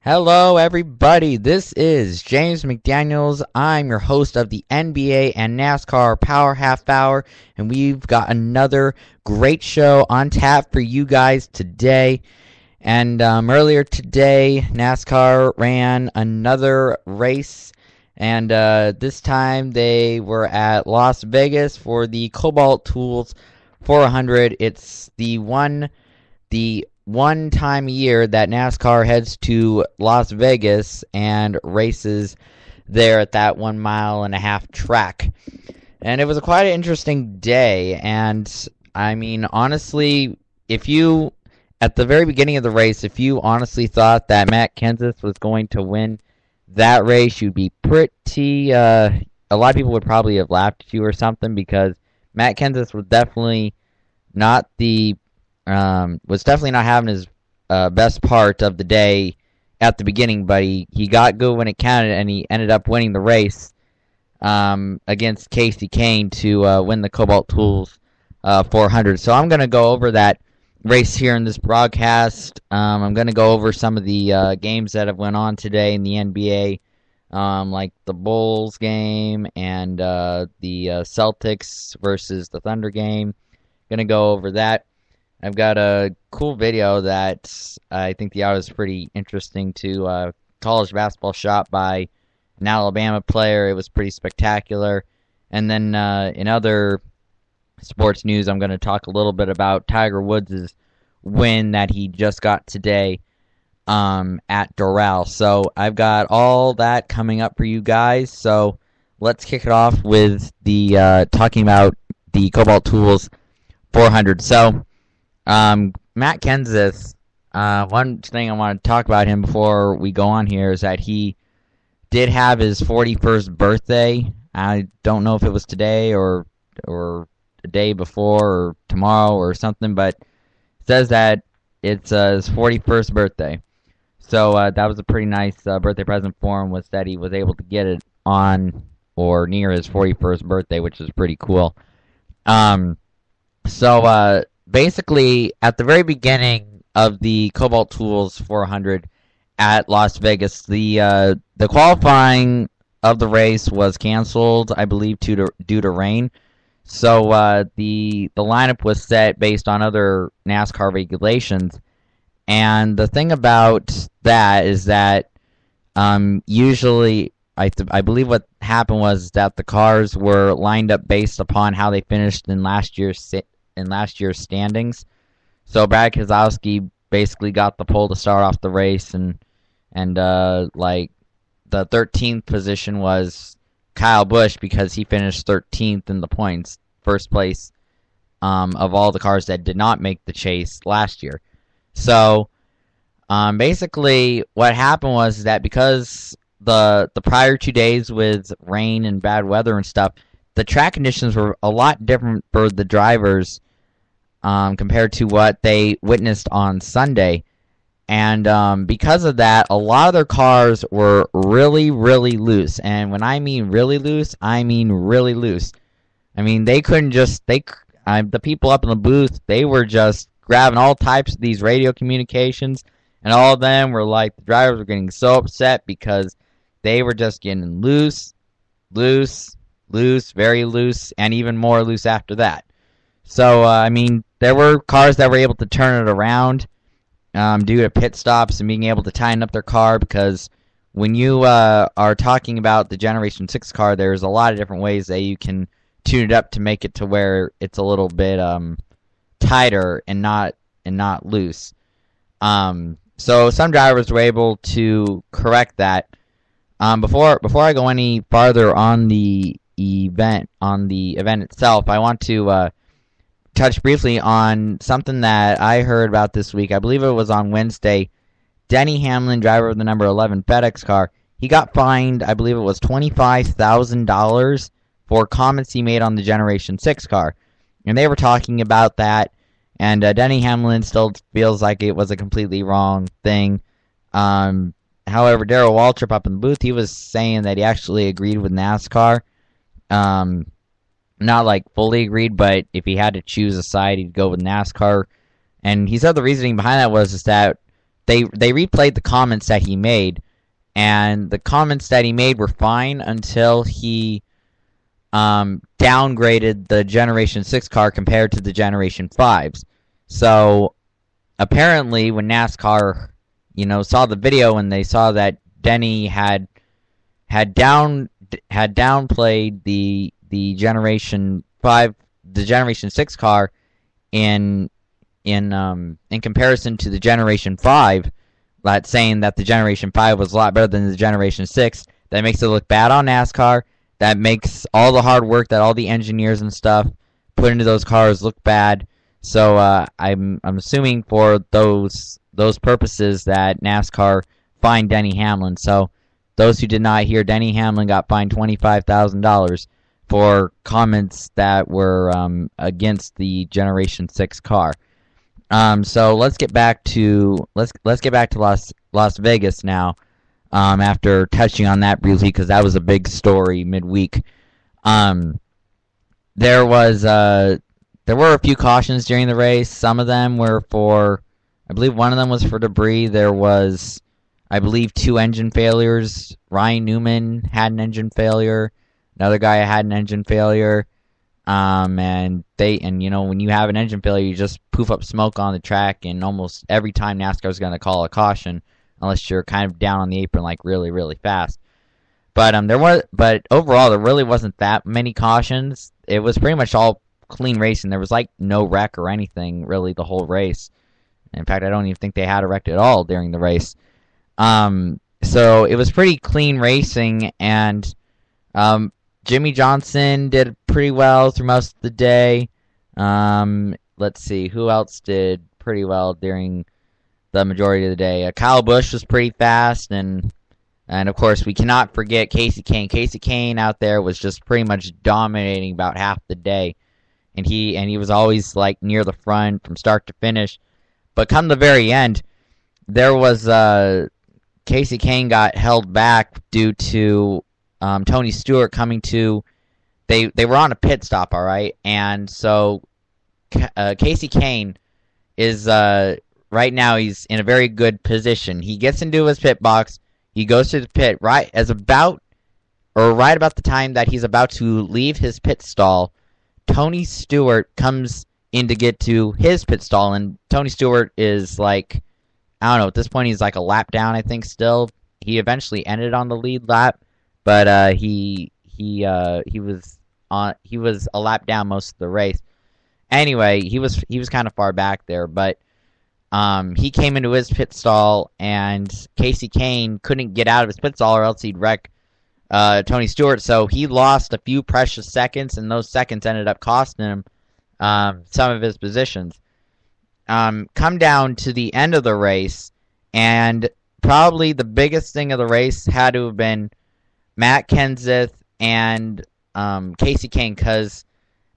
Hello, everybody. This is James McDaniels. I'm your host of the NBA and NASCAR Power Half Hour, and we've got another great show on tap for you guys today. And earlier today, NASCAR ran another race, and this time they were at Las Vegas for the Cobalt Tools 400. It's the one time a year that NASCAR heads to Las Vegas and races there at that 1.5 mile track. And it was quite an interesting day. And I mean, honestly, at the very beginning of the race, if you honestly thought that Matt Kenseth was going to win that race, you'd be pretty, a lot of people would probably have laughed at you or something, because Matt Kenseth was definitely not not having his best part of the day at the beginning, but he got good when it counted, and he ended up winning the race against Casey Kane to win the Cobalt Tools 400. So I'm going to go over that race here in this broadcast. I'm going to go over some of the games that have went on today in the NBA, like the Bulls game and the Celtics versus the Thunder game. Going to go over that. I've got a cool video that I think the audio is pretty interesting to college basketball shot by an Alabama player. It was pretty spectacular. And then in other sports news, I'm going to talk a little bit about Tiger Woods' win that he just got today at Doral. So I've got all that coming up for you guys. So let's kick it off with the talking about the Cobalt Tools 400. So Matt Kenseth, one thing I want to talk about him before we go on here is that he did have his 41st birthday. I don't know if it was today or the day before or tomorrow or something, but it says that it's his 41st birthday. So that was a pretty nice birthday present for him, was that he was able to get it on or near his 41st birthday, which is pretty cool. Basically, at the very beginning of the Cobalt Tools 400 at Las Vegas, the qualifying of the race was canceled, I believe, due to rain. So the lineup was set based on other NASCAR regulations, and the thing about that is that usually I believe what happened was that the cars were lined up based upon how they finished in last year's standings. So Brad Keselowski basically got the pole to start off the race, and like the 13th position was Kyle Busch, because he finished 13th in the points, first place of all the cars that did not make the chase last year. So basically what happened was that because the prior 2 days with rain and bad weather and stuff, the track conditions were a lot different for the drivers compared to what they witnessed on Sunday. And because of that, a lot of their cars were really, really loose. And when I mean really loose, I mean really loose. I mean, they couldn't just, the people up in the booth, they were just grabbing all types of these radio communications, and all of them were like, the drivers were getting so upset because they were just getting loose, very loose, and even more loose after that. So, I mean, there were cars that were able to turn it around due to pit stops and being able to tighten up their car, because when you are talking about the Generation 6 car, there's a lot of different ways that you can tune it up to make it to where it's a little bit tighter and not loose. So some drivers were able to correct that. Before I go any farther on the event itself, I want to touch briefly on something that I heard about this week. I believe it was on Wednesday. Denny Hamlin, driver of the number 11 FedEx car, he got fined, I believe it was $25,000 for comments he made on the Generation 6 car. And they were talking about that, and Denny Hamlin still feels like it was a completely wrong thing. However, Darrell Waltrip up in the booth, he was saying that he actually agreed with NASCAR. Not like fully agreed, but if he had to choose a side, he'd go with NASCAR. And he said the reasoning behind that was that they replayed the comments that he made, and the comments that he made were fine until he downgraded the Generation 6 car compared to the Generation 5s. So apparently when NASCAR, saw the video and they saw that Denny had downplayed the Generation 5, the Generation 6 car in comparison to the Generation 5, saying that the Generation 5 was a lot better than the Generation 6, that makes it look bad on NASCAR. That makes all the hard work that all the engineers and stuff put into those cars look bad. So I'm assuming for those purposes that NASCAR fined Denny Hamlin. So those who did not hear, Denny Hamlin got fined $25,000 for comments that were against the Generation 6 car. So let's get back to Las Vegas now. After touching on that briefly, because that was a big story midweek. There were a few cautions during the race. Some of them were for, I believe one of them was for debris. There was, I believe, 2 engine failures. Ryan Newman had an engine failure. Another guy had an engine failure. And when you have an engine failure, you just poof up smoke on the track, and almost every time NASCAR is going to call a caution, unless you're kind of down on the apron like really, really fast. But overall there really wasn't that many cautions. It was pretty much all clean racing. There was like no wreck or anything really the whole race. In fact, I don't even think they had a wreck at all during the race. So it was pretty clean racing, and Jimmy Johnson did pretty well through most of the day. Let's see, who else did pretty well during the majority of the day. Kyle Busch was pretty fast, and of course we cannot forget Casey Kane. Casey Kane out there was just pretty much dominating about half the day, and he was always like near the front from start to finish. But come the very end, there was Casey Kane got held back due to Tony Stewart coming to. They were on a pit stop, all right, and so Casey Kane is right now he's in a very good position. He gets into his pit box. He goes to the pit right about the time that he's about to leave his pit stall. Tony Stewart comes in to get to his pit stall, and Tony Stewart is like, I don't know, at this point he's like a lap down, I think. Still, he eventually ended on the lead lap, but he was a lap down most of the race. Anyway, he was kind of far back there, but he came into his pit stall, and Casey Kane couldn't get out of his pit stall, or else he'd wreck Tony Stewart. So he lost a few precious seconds, and those seconds ended up costing him some of his positions. Come down to the end of the race, and probably the biggest thing of the race had to have been Matt Kenseth and Casey Kane, because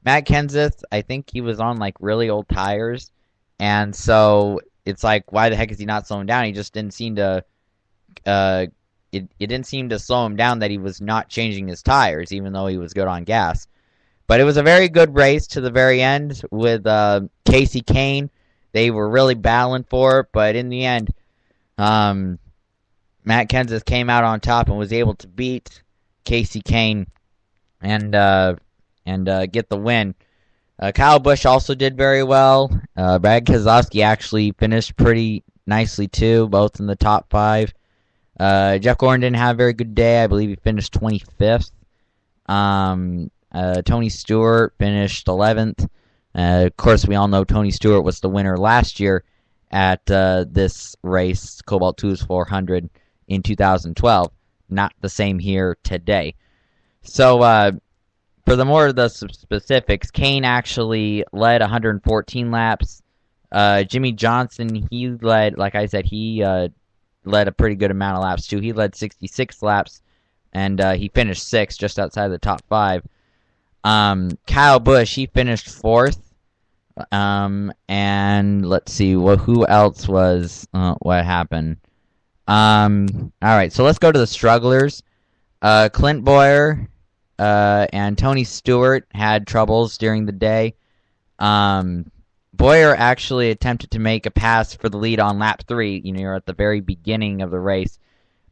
Matt Kenseth, I think he was on like really old tires. And so it's like, why the heck is he not slowing down? He just didn't seem to. It didn't seem to slow him down that he was not changing his tires, even though he was good on gas. But it was a very good race to the very end with Casey Kane. They were really battling for it, but in the end, Matt Kenseth came out on top and was able to beat Casey Kane and get the win. Kyle Busch also did very well. Brad Keselowski actually finished pretty nicely too, both in the top 5. Jeff Gordon didn't have a very good day. I believe he finished 25th. Tony Stewart finished 11th. Of course, we all know Tony Stewart was the winner last year at this race, Cobalt 2's 400 in 2012. Not the same here today. So, for the more of the specifics, Kane actually led 114 laps. Jimmy Johnson, he led, like I said, he led a pretty good amount of laps too. He led 66 laps, and he finished 6th, just outside the top 5. Kyle Busch, he finished 4th. And let's see, who else was, what happened? Alright, so let's go to the strugglers. Clint Bowyer and Tony Stewart had troubles during the day. Boyer actually attempted to make a pass for the lead on lap 3. You're at the very beginning of the race,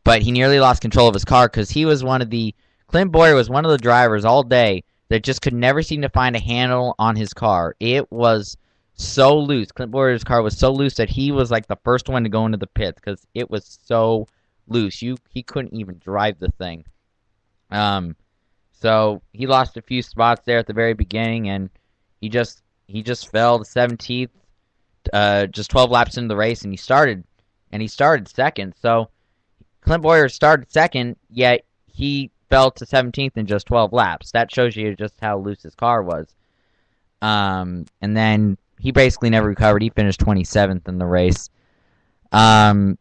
but he nearly lost control of his car because Clint Boyer was one of the drivers all day that just could never seem to find a handle on his car. It was so loose. Clint Boyer's car was so loose that he was like the first one to go into the pits because it was so loose. He couldn't even drive the thing. So he lost a few spots there at the very beginning, and he just fell to 17th, just 12 laps into the race, and he started second. So Clint Boyer started second, yet he fell to 17th in just 12 laps. That shows you just how loose his car was. And then he basically never recovered. He finished 27th in the race.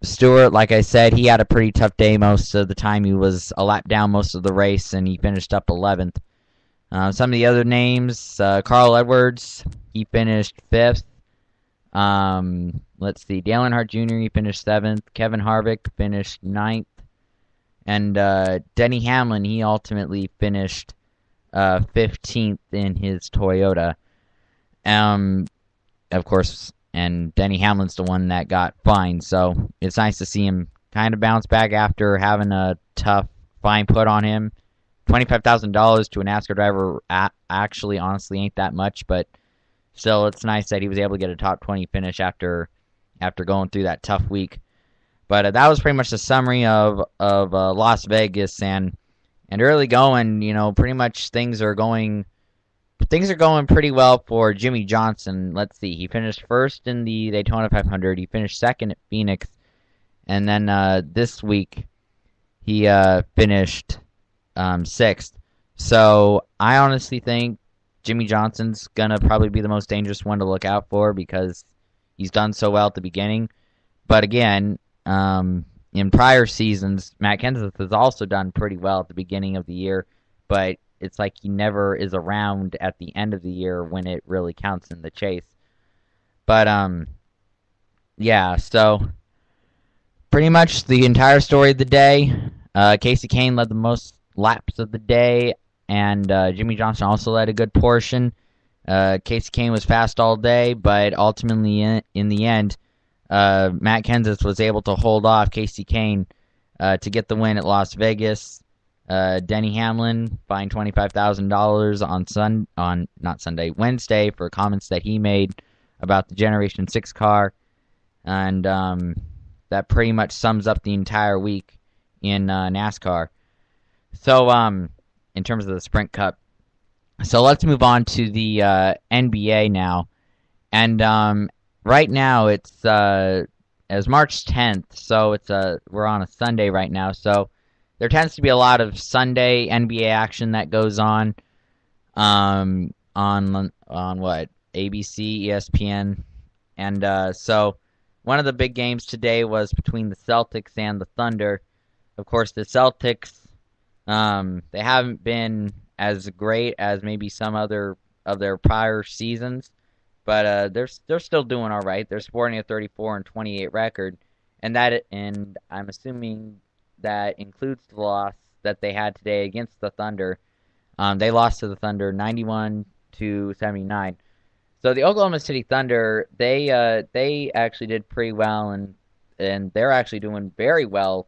Stewart, like I said, he had a pretty tough day most of the time. He was a lap down most of the race, and he finished up 11th. Some of the other names, Carl Edwards, he finished 5th. Let's see, Dale Earnhardt Jr., he finished 7th. Kevin Harvick finished 9th. And Denny Hamlin, he ultimately finished 15th in his Toyota. Of course, and Denny Hamlin's the one that got fined, so it's nice to see him kind of bounce back after having a tough fine put on him. $25,000 to a NASCAR driver actually, honestly, ain't that much, but still, it's nice that he was able to get a top 20 finish after going through that tough week. But that was pretty much the summary of Las Vegas, and early going, pretty much things are going pretty well for Jimmy Johnson. Let's see, he finished first in the Daytona 500. He finished second at Phoenix, and then this week he finished 6th. So I honestly think Jimmy Johnson's gonna probably be the most dangerous one to look out for because he's done so well at the beginning. But again, in prior seasons, Matt Kenseth has also done pretty well at the beginning of the year, but it's like he never is around at the end of the year when it really counts in the chase. But, yeah, so pretty much the entire story of the day. Kasey Kahne led the most laps of the day, and Jimmy Johnson also led a good portion. Kasey Kahne was fast all day, but ultimately in the end, Matt Kenseth was able to hold off Kasey Kahne to get the win at Las Vegas. Denny Hamlin fined $25,000 on Wednesday for comments that he made about the Generation 6 car, and that pretty much sums up the entire week in NASCAR. So, in terms of the Sprint Cup, so let's move on to the NBA now, and right now it's as March 10th, so we're on a Sunday right now, so there tends to be a lot of Sunday NBA action that goes on what, ABC, ESPN, and so one of the big games today was between the Celtics and the Thunder. Of course, the Celtics, they haven't been as great as maybe some other of their prior seasons, but they're still doing all right. They're sporting a 34-28 record, and I'm assuming that includes the loss that they had today against the Thunder. They lost to the Thunder 91-79. So the Oklahoma City Thunder, they actually did pretty well, and they're actually doing very well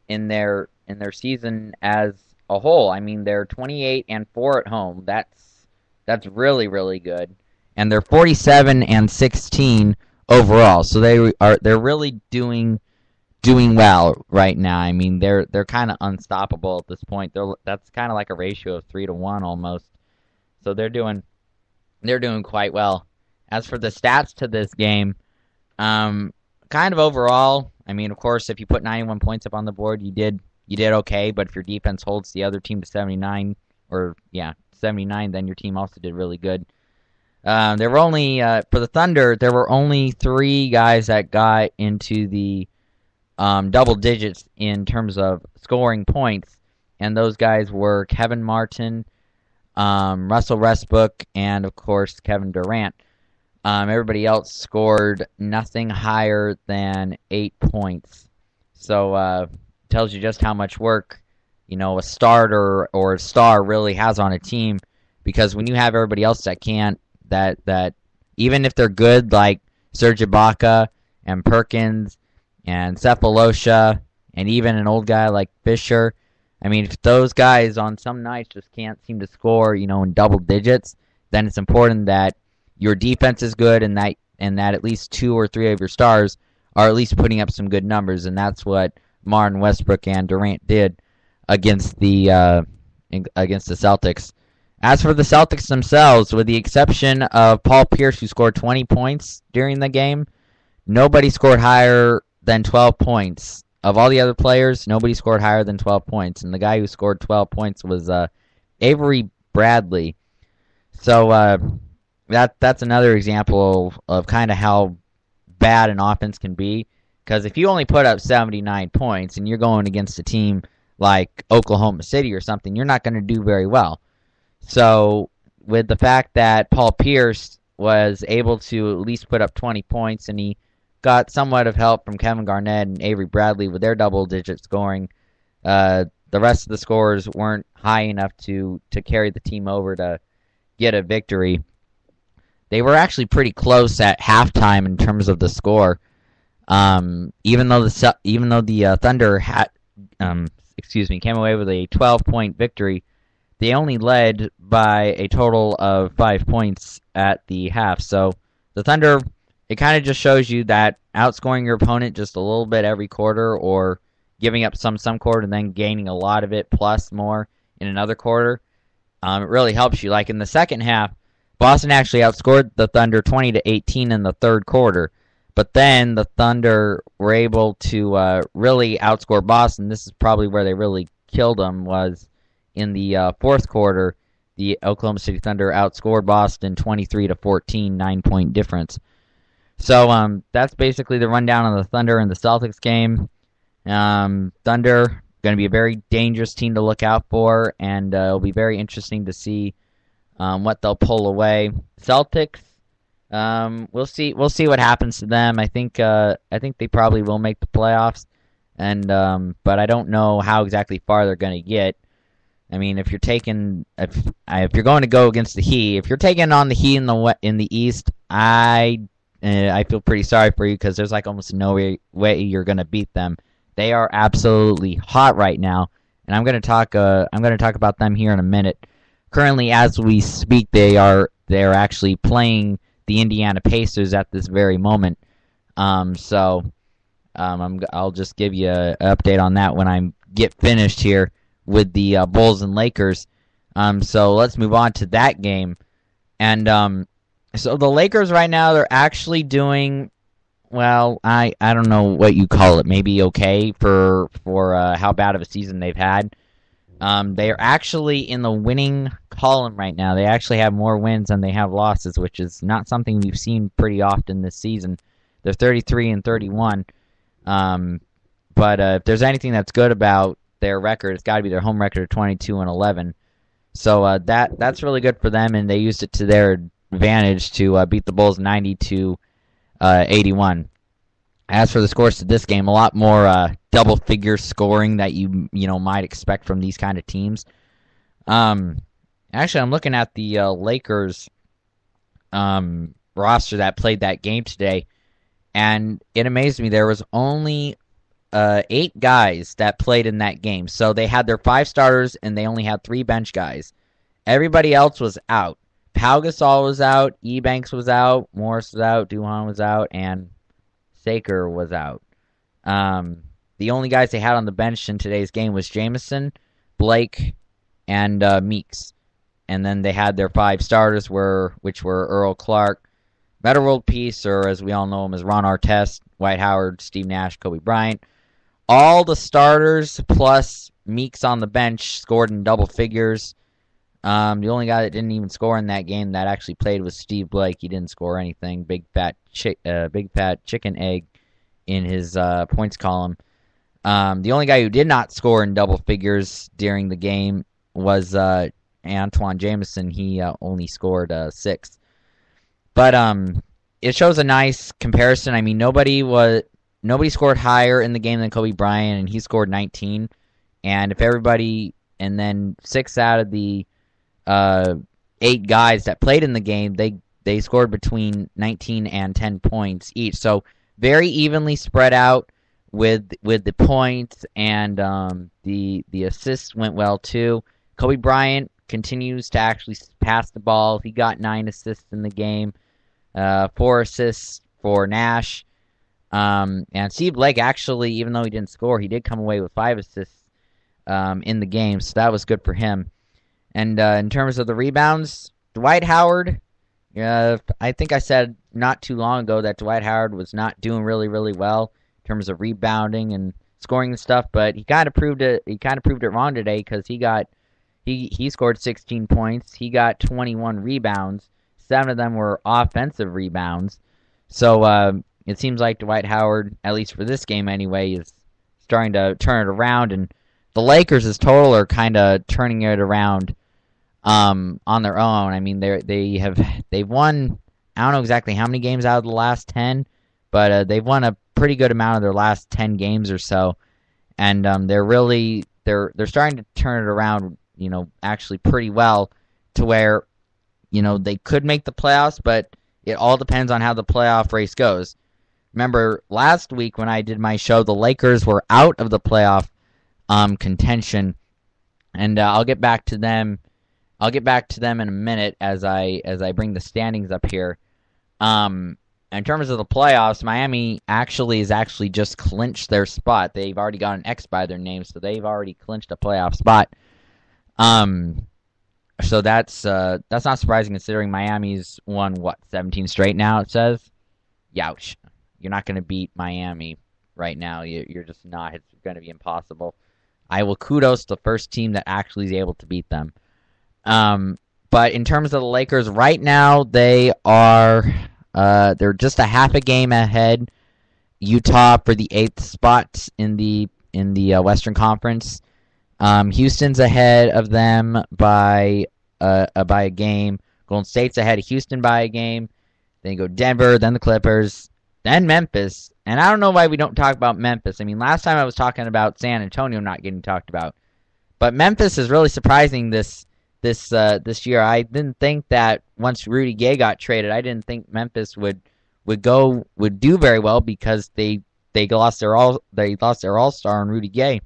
in their season as a whole. I mean, they're 28-4 at home. That's really, really good, and they're 47-16 overall. So they're really doing well right now. I mean, they're kind of unstoppable at this point. That's kind of like a ratio of 3-1 almost. So they're doing quite well. As for the stats to this game, kind of overall, I mean, of course, if you put 91 points up on the board, you did okay. But if your defense holds the other team to 79, then your team also did really good. There were only for the Thunder, there were only 3 guys that got into the double digits in terms of scoring points, and those guys were Kevin Martin, Russell Westbrook, and of course Kevin Durant. Everybody else scored nothing higher than 8 points. So tells you just how much work a starter or a star really has on a team, because when you have everybody else that even if they're good, like Serge Ibaka and Perkins and Cephalosha and even an old guy like Fisher. I mean, if those guys on some nights just can't seem to score, in double digits, then it's important that your defense is good and that at least 2 or 3 of your stars are at least putting up some good numbers, and that's what Martin, Westbrook, and Durant did against the Celtics. As for the Celtics themselves, with the exception of Paul Pierce, who scored 20 points during the game, nobody scored higher than 12 points. Of all the other players, nobody scored higher than 12 points, and the guy who scored 12 points was Avery Bradley. So that's another example of kind of how bad an offense can be, because if you only put up 79 points and you're going against a team like Oklahoma City or something, you're not going to do very well. So with the fact that Paul Pierce was able to at least put up 20 points, and he got somewhat of help from Kevin Garnett and Avery Bradley with their double-digit scoring, the rest of the scores weren't high enough to carry the team over to get a victory. They were actually pretty close at halftime in terms of the score. Even though the Thunder had came away with a 12-point victory, they only led by a total of 5 points at the half. So the Thunder, it kind of just shows you that outscoring your opponent just a little bit every quarter, or giving up some quarter and then gaining a lot of it plus more in another quarter, it really helps you. Like in the second half, Boston actually outscored the Thunder 20-18 in the third quarter. But then the Thunder were able to really outscore Boston. This is probably where they really killed them, was in the fourth quarter. The Oklahoma City Thunder outscored Boston 23-14, 9-point difference. So that's basically the rundown on the Thunder and the Celtics game. Thunder going to be a very dangerous team to look out for, and it'll be very interesting to see what they'll pull away. Celtics, we'll see what happens to them. I think they probably will make the playoffs, and but I don't know how exactly far they're going to get. I mean, if you're going to go against the Heat, if you're taking on the Heat in the East, I feel pretty sorry for you, because there's like almost no way you're going to beat them. They are absolutely hot right now, and I'm going to talk about them here in a minute. Currently, as we speak, they're actually playing the Indiana Pacers at this very moment. I'll just give you an update on that when I get finished here with the Bulls and Lakers. So let's move on to that game. And so the Lakers right now, they're actually doing, well, I don't know what you call it, maybe okay for how bad of a season they've had. They are actually in the winning column right now. They actually have more wins than they have losses, which is not something we've seen pretty often this season. They're 33-31. But if there's anything that's good about their record, it's got to be their home record of 22-11. So that's really good for them, and they used it to their advantage to beat the Bulls 90-81. As for the scores to this game, a lot more double-figure scoring that you might expect from these kind of teams. Actually, I'm looking at the Lakers roster that played that game today, and it amazed me. There was only 8 guys that played in that game. So they had their 5 starters, and they only had 3 bench guys. Everybody else was out. Pau Gasol was out, Ebanks was out, Morris was out, Duhan was out, and Saker was out. The only guys they had on the bench in today's game was Jamison, Blake, and Meeks. And then they had their 5 starters, which were Earl Clark, Metta World Peace, or as we all know him as Ron Artest, Dwight Howard, Steve Nash, Kobe Bryant. All the starters plus Meeks on the bench scored in double figures. The only guy that didn't even score in that game that actually played was Steve Blake. He didn't score anything. Big fat chicken egg in his points column. The only guy who did not score in double figures during the game was Antoine Jamison. He only scored 6. But it shows a nice comparison. I mean, nobody scored higher in the game than Kobe Bryant, and he scored 19. And then 6 out of the 8 guys that played in the game, they they scored between 19 and 10 points each. So very evenly spread out with the points, and the assists went well too. Kobe Bryant continues to actually pass the ball. He got 9 assists in the game, 4 assists for Nash. And Steve Blake actually, even though he didn't score, he did come away with 5 assists in the game, so that was good for him. And in terms of the rebounds, Dwight Howard, I think I said not too long ago that Dwight Howard was not doing really, really well in terms of rebounding and scoring and stuff, but he kind of proved it. He kind of proved it wrong today because he scored 16 points. He got 21 rebounds. 7 of them were offensive rebounds. So it seems like Dwight Howard, at least for this game anyway, is starting to turn it around, and the Lakers as total are kind of turning it around on their own. I mean, they've won, I don't know exactly how many games out of the last 10, but they've won a pretty good amount of their last 10 games or so, and they're starting to turn it around, actually pretty well, to where they could make the playoffs, but it all depends on how the playoff race goes. Remember, last week when I did my show, the Lakers were out of the playoff contention, and I'll get back to them. I'll get back to them in a minute as I bring the standings up here. In terms of the playoffs, Miami has actually just clinched their spot. They've already got an X by their name, so they've already clinched a playoff spot. So that's not surprising considering Miami's won 17 straight now. It says, youch. You're not going to beat Miami right now. You're just not. It's going to be impossible. I will kudos the first team that actually is able to beat them. But in terms of the Lakers, right now they're just a half a game ahead. Utah for the 8th spot in the Western Conference. Houston's ahead of them by a game. Golden State's ahead of Houston by a game. Then you go Denver, then the Clippers, then Memphis. And I don't know why we don't talk about Memphis. I mean, last time I was talking about San Antonio not getting talked about. But Memphis is really surprising this year. I didn't think that once Rudy Gay got traded, I didn't think Memphis would do very well because they lost their all-star on Rudy Gay.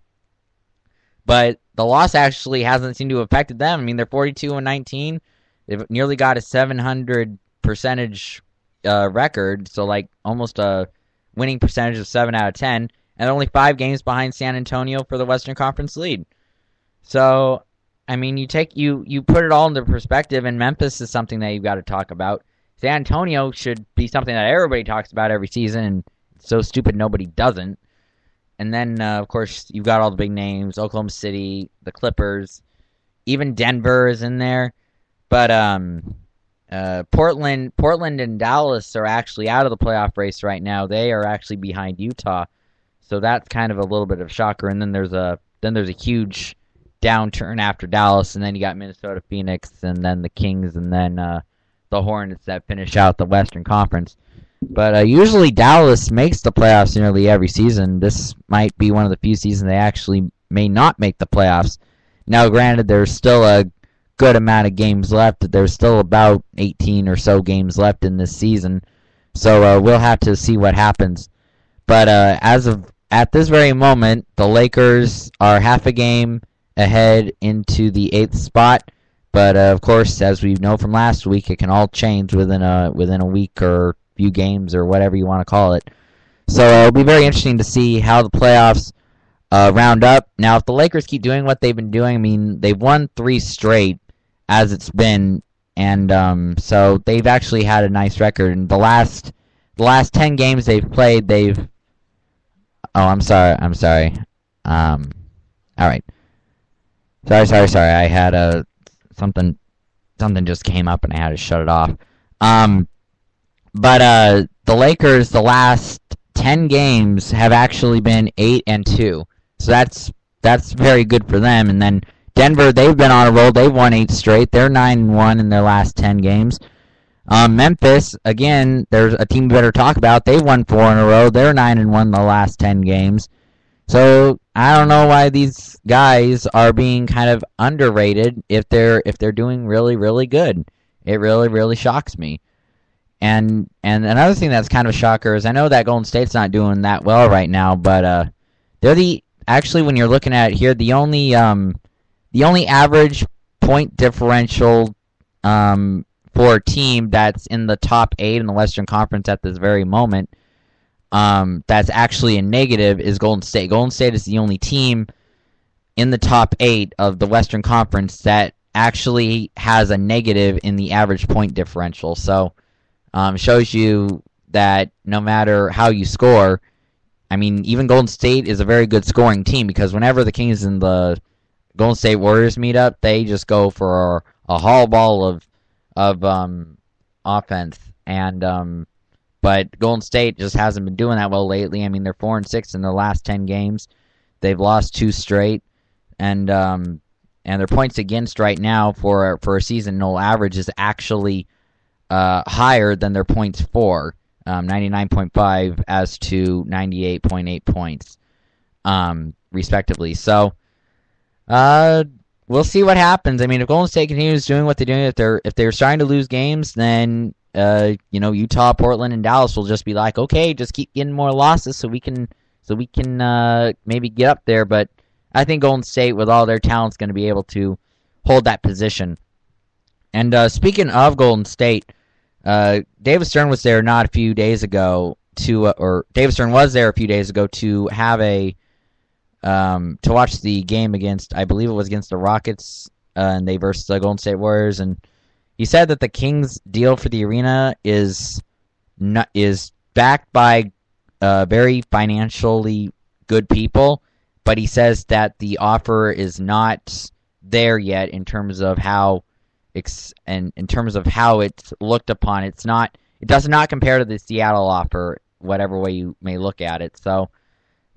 But the loss actually hasn't seemed to have affected them. I mean, they're 42-19. They've nearly got a 700 percentage record, so like almost a winning percentage of 7 out of 10, and only 5 games behind San Antonio for the Western Conference lead. So, I mean, you put it all into perspective, and Memphis is something that you've got to talk about. San Antonio should be something that everybody talks about every season, and it's so stupid nobody doesn't. And then, of course, you've got all the big names, Oklahoma City, the Clippers, even Denver is in there. But Portland and Dallas are actually out of the playoff race right now. They are actually behind Utah. So that's kind of a little bit of a shocker. And then there's a huge downturn after Dallas, and then you got Minnesota, Phoenix, and then the Kings, and then the Hornets that finish out the Western Conference. But usually Dallas makes the playoffs nearly every season. This might be one of the few seasons they actually may not make the playoffs. Now, granted, there's still a good amount of games left. There's still about 18 or so games left in this season. So we'll have to see what happens. But at this very moment, the Lakers are half a game ahead into the 8th spot. But of course, as we know from last week, it can all change within a week or few games or whatever you want to call it. So it'll be very interesting to see how the playoffs round up. Now, if the Lakers keep doing what they've been doing, I mean, they've won 3 straight as it's been, and so they've actually had a nice record. And the last 10 games they've played, they've... Oh, I'm sorry. All right. Sorry. I had something just came up and I had to shut it off. But the Lakers, the last 10 games have actually been 8-2. So that's very good for them. And then Denver, they've been on a roll. They've won 8 straight. They're 9-1 in their last 10 games. Memphis, again, there's a team we better talk about. They've won 4 in a row. They're 9-1 the last 10 games. So I don't know why these guys are being kind of underrated if they're doing really, really good. It really, really shocks me. And another thing that's kind of a shocker is I know that Golden State's not doing that well right now, but they're actually, when you're looking at it here, the only average point differential for a team that's in the top 8 in the Western Conference at this very moment, that's actually a negative, is Golden State. Golden State is the only team in the top 8 of the Western Conference that actually has a negative in the average point differential. So shows you that no matter how you score, I mean, even Golden State is a very good scoring team, because whenever the Kings and the Golden State Warriors meet up, they just go for a haul ball of offense. But Golden State just hasn't been doing that well lately. I mean, they're 4-6 in their last 10 games. They've lost 2 straight, and their points against right now for a seasonal average is actually higher than their points for, 99.5 as to 98.8 points, respectively. So we'll see what happens. I mean, if Golden State continues doing what they're doing, if they're starting to lose games, then Utah, Portland, and Dallas will just be like, okay, just keep getting more losses so we can maybe get up there. But I think Golden State, with all their talent, is going to be able to hold that position. And speaking of Golden State, David Stern was there not a few days ago David Stern was there a few days ago to have to watch the game against, I believe it was against the Rockets, and they versus the Golden State Warriors, and he said that the Kings' deal for the arena is backed by very financially good people, but he says that the offer is not there yet in terms of how it's looked upon. It does not compare to the Seattle offer, whatever way you may look at it. So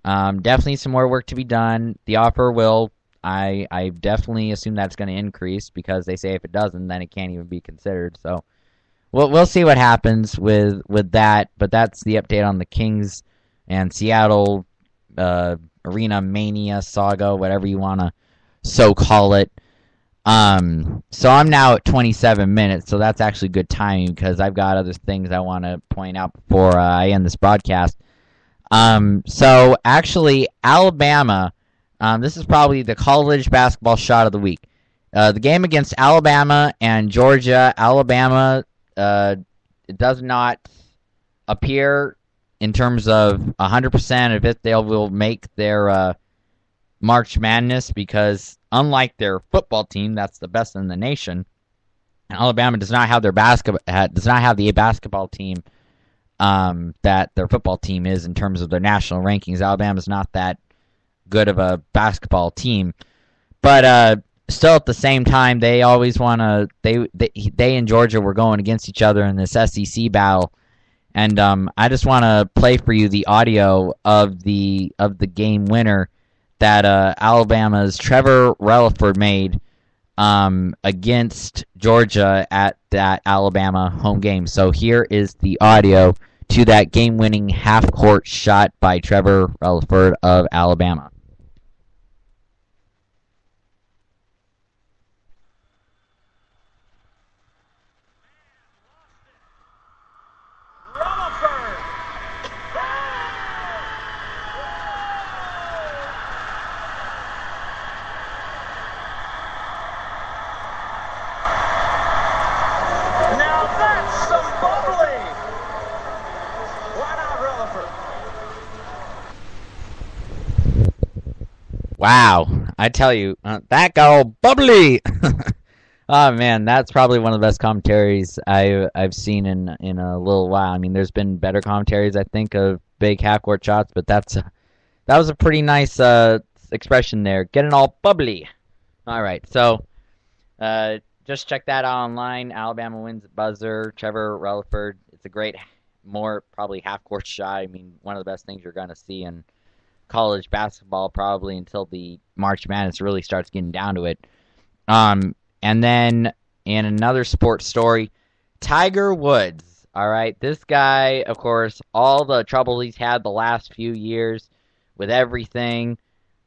definitely some more work to be done. The offer will, I definitely assume that's going to increase, because they say if it doesn't, then it can't even be considered. So we'll see what happens with that. But that's the update on the Kings and Seattle arena mania saga, whatever you want to so call it. So I'm now at 27 minutes, so that's actually good timing, because I've got other things I want to point out before I end this broadcast. So actually, Alabama, this is probably the college basketball shot of the week. The game against Alabama and Georgia, Alabama, it does not appear in terms of 100% of it they will make their March Madness, because unlike their football team, that's the best in the nation, Alabama does not have the basketball team that their football team is in terms of their national rankings. Alabama's not that good of a basketball team, but still at the same time, they always want to. They and Georgia were going against each other in this SEC battle, and I just want to play for you the audio of the game winner that Alabama's Trevor Relaford made against Georgia at that Alabama home game. So here is the audio to that game-winning half-court shot by Trevor Relaford of Alabama. Wow, I tell you, that got all bubbly. Oh man, that's probably one of the best commentaries I've seen in a little while. I mean, there's been better commentaries, I think, of big half-court shots, but that was a pretty nice expression there. Getting all bubbly. All right, so just check that out online. Alabama wins at buzzer. Trevor Relaford. It's a great, more probably half-court shot. I mean, one of the best things you're gonna see in college basketball probably until the March Madness really starts getting down to it. And then in another sports story, Tiger Woods. All right, this guy, of course, all the trouble he's had the last few years with everything.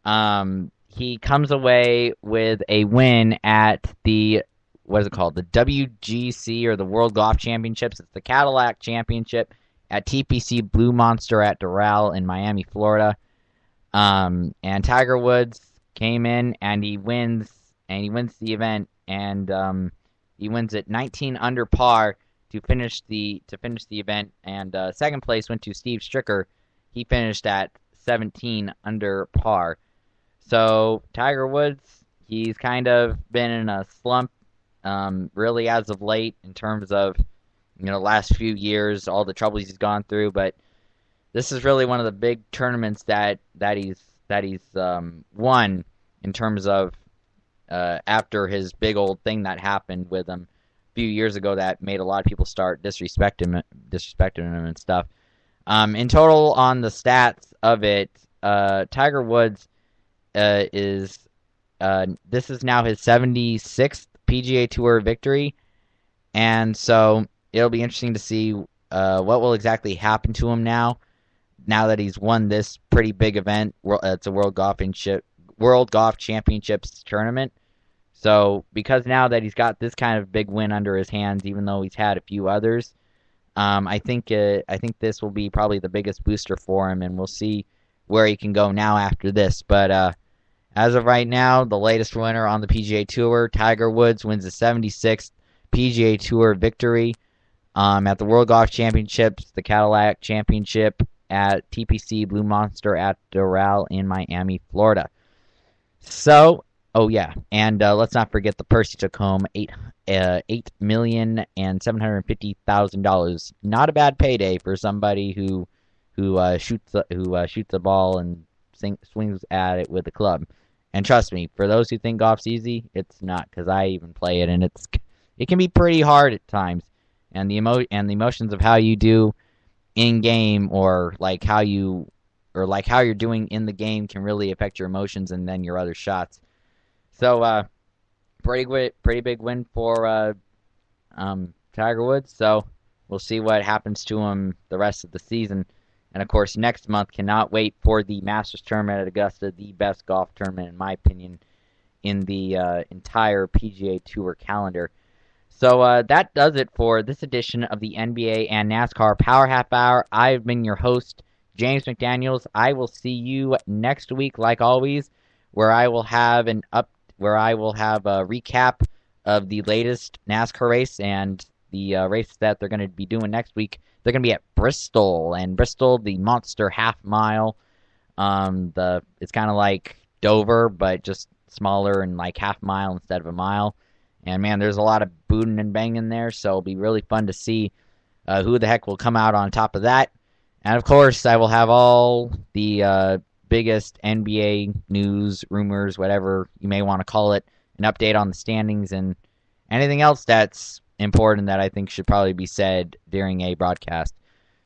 He comes away with a win at the what is it called? The WGC, or the World Golf Championships. It's the Cadillac Championship at TPC Blue Monster at Doral in Miami, Florida. And Tiger Woods came in and he wins the event, and he wins at 19 under par to finish the event. And second place went to Steve Stricker. He finished at 17 under par. So Tiger Woods, he's kind of been in a slump, really as of late, in terms of last few years, all the troubles he's gone through. But this is really one of the big tournaments that he's won, in terms of after his big old thing that happened with him a few years ago that made a lot of people start disrespecting him and stuff. In total, on the stats of it, Tiger Woods this is now his 76th PGA Tour victory, and so it'll be interesting to see what will exactly happen to him now that he's won this pretty big event. It's a World Golf Championships tournament. So because now that he's got this kind of big win under his hands, even though he's had a few others, I think this will be probably the biggest booster for him, and we'll see where he can go now after this. But as of right now, the latest winner on the PGA Tour, Tiger Woods, wins the 76th PGA Tour victory at the World Golf Championships, the Cadillac Championship at TPC Blue Monster at Doral in Miami, Florida. So, oh yeah, and let's not forget the purse he took home, $8,750,000. Not a bad payday for somebody who shoots the ball and swings at it with a club. And trust me, for those who think golf's easy, it's not, because I even play it, and it can be pretty hard at times. And the emotions of how you do in game, or how you're doing in the game, can really affect your emotions and then your other shots. So pretty big win for Tiger Woods. So we'll see what happens to him the rest of the season. And of course, next month, cannot wait for the Masters Tournament at Augusta, the best golf tournament, in my opinion, in the entire PGA Tour calendar. So that does it for this edition of the NBA and NASCAR Power Half Hour. I've been your host, James McDaniels. I will see you next week, like always, where I will have a recap of the latest NASCAR race and the race that they're going to be doing next week. They're going to be at Bristol, and Bristol, the Monster Half Mile. It's kind of like Dover, but just smaller and like half mile instead of a mile. And man, there's a lot of booting and banging there, so it'll be really fun to see who the heck will come out on top of that. And of course, I will have all the biggest NBA news, rumors, whatever you may want to call it, an update on the standings, and anything else that's important that I think should probably be said during a broadcast.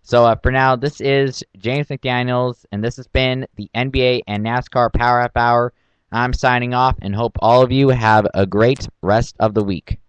So for now, this is James McDaniels, and this has been the NBA and NASCAR Power Half Hour. I'm signing off, and hope all of you have a great rest of the week.